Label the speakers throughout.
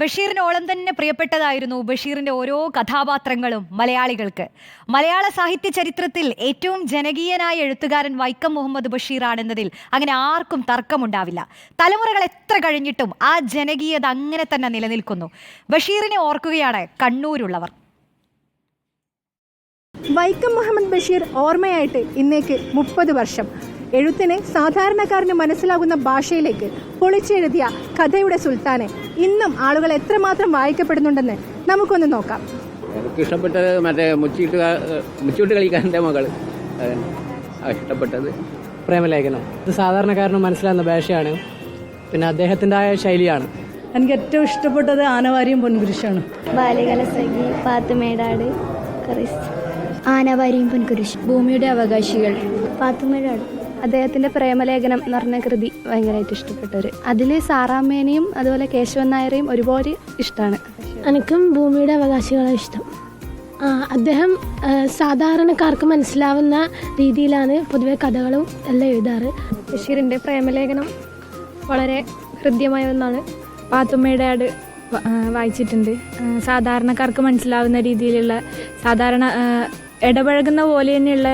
Speaker 1: ബഷീറിനോളം തന്നെ പ്രിയപ്പെട്ടതായിരുന്നു ബഷീറിന്റെ ഓരോ കഥാപാത്രങ്ങളും മലയാളികൾക്ക്. മലയാള സാഹിത്യ ചരിത്രത്തിൽ ഏറ്റവും ജനകീയനായ എഴുത്തുകാരൻ വൈക്കം മുഹമ്മദ് ബഷീർ ആണെന്നതിൽ അങ്ങനെ ആർക്കും തർക്കമുണ്ടാവില്ല. തലമുറകൾ എത്ര കഴിഞ്ഞിട്ടും ആ ജനകീയത അങ്ങനെ തന്നെ നിലനിൽക്കുന്നു. ബഷീറിനെ ഓർക്കുകയാണ് കണ്ണൂരുള്ളവർ.
Speaker 2: വൈക്കം മുഹമ്മദ് ബഷീർ ഓർമ്മയായിട്ട് ഇന്നേക്ക് 30 വർഷം. എഴുത്തിനെ സാധാരണക്കാരന് മനസ്സിലാകുന്ന ഭാഷയിലേക്ക് പൊളിച്ചെഴുതിയ കഥയുടെ സുൽത്താനെ ഇന്നും ആളുകൾ എത്രമാത്രം വായിക്കപ്പെടുന്നുണ്ടെന്ന് നമുക്കൊന്ന് നോക്കാം.
Speaker 3: എനിക്ക് ഇഷ്ടപ്പെട്ടത് മറ്റേ മുച്ചീട്ട് കളിക്കാരൻ്റെ മകൾ ഇഷ്ടപ്പെട്ടത്
Speaker 4: പ്രേമലേഖനം. ഇത് സാധാരണക്കാരന് മനസ്സിലാകുന്ന ഭാഷയാണ്, പിന്നെ അദ്ദേഹത്തിൻ്റെതായ ശൈലിയാണ്.
Speaker 5: എനിക്ക് ഏറ്റവും ഇഷ്ടപ്പെട്ടത് ആനവാരിയും പൊൻകുരിശാണ്.
Speaker 6: ബാല്യകാലസഖി, പാത്തുമേടാട്, ആനവാരിയും പൊൻകുരിശ്, ഭൂമിയുടെ അവകാശികൾ, പാത്തുമേടാട്. അദ്ദേഹത്തിന്റെ പ്രേമലേഖനം എന്ന് പറഞ്ഞ കൃതി ഭയങ്കരമായിട്ട് ഇഷ്ടപ്പെട്ടവര്. അതിൽ സാറാമ്മേനെയും അതുപോലെ കേശവൻ നായരെയും ഒരുപാട് ഇഷ്ടമാണ്.
Speaker 7: എനിക്കും ഭൂമിയുടെ അവകാശികളെ ഇഷ്ടം. അദ്ദേഹം സാധാരണക്കാർക്ക് മനസ്സിലാവുന്ന രീതിയിലാണ് പൊതുവെ കഥകളും എല്ലാം എഴുതാറ്.
Speaker 6: ബഷീറിന്റെ പ്രേമലേഖനം വളരെ ഹൃദ്യമായ ഒന്നാണ്.
Speaker 8: പാത്തുമ്മയുടെ ആട് വായിച്ചിട്ടുണ്ട്. സാധാരണക്കാർക്ക് മനസ്സിലാവുന്ന രീതിയിലുള്ള സാധാരണ ഇടപഴകുന്ന പോലെ തന്നെയുള്ള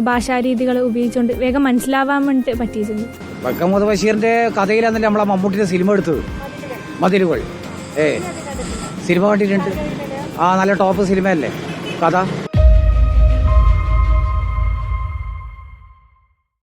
Speaker 8: ഭാഷാരീതികൾ ഉപയോഗിച്ചുകൊണ്ട് വേഗം മനസ്സിലാവാൻ വേണ്ടിയിട്ട് പറ്റിയിട്ടുണ്ട്.
Speaker 9: വൈക്കം മുഹമ്മദ് ബഷീറിന്റെ കഥയിലാന്നല്ലേ നമ്മളെ മമ്മൂട്ടിയുടെ സിനിമ എടുത്തത്, മതിലുകൾ. സിനിമ കണ്ടിട്ടുണ്ട്. നല്ല ടോപ്പ് സിനിമയല്ലേ കഥ.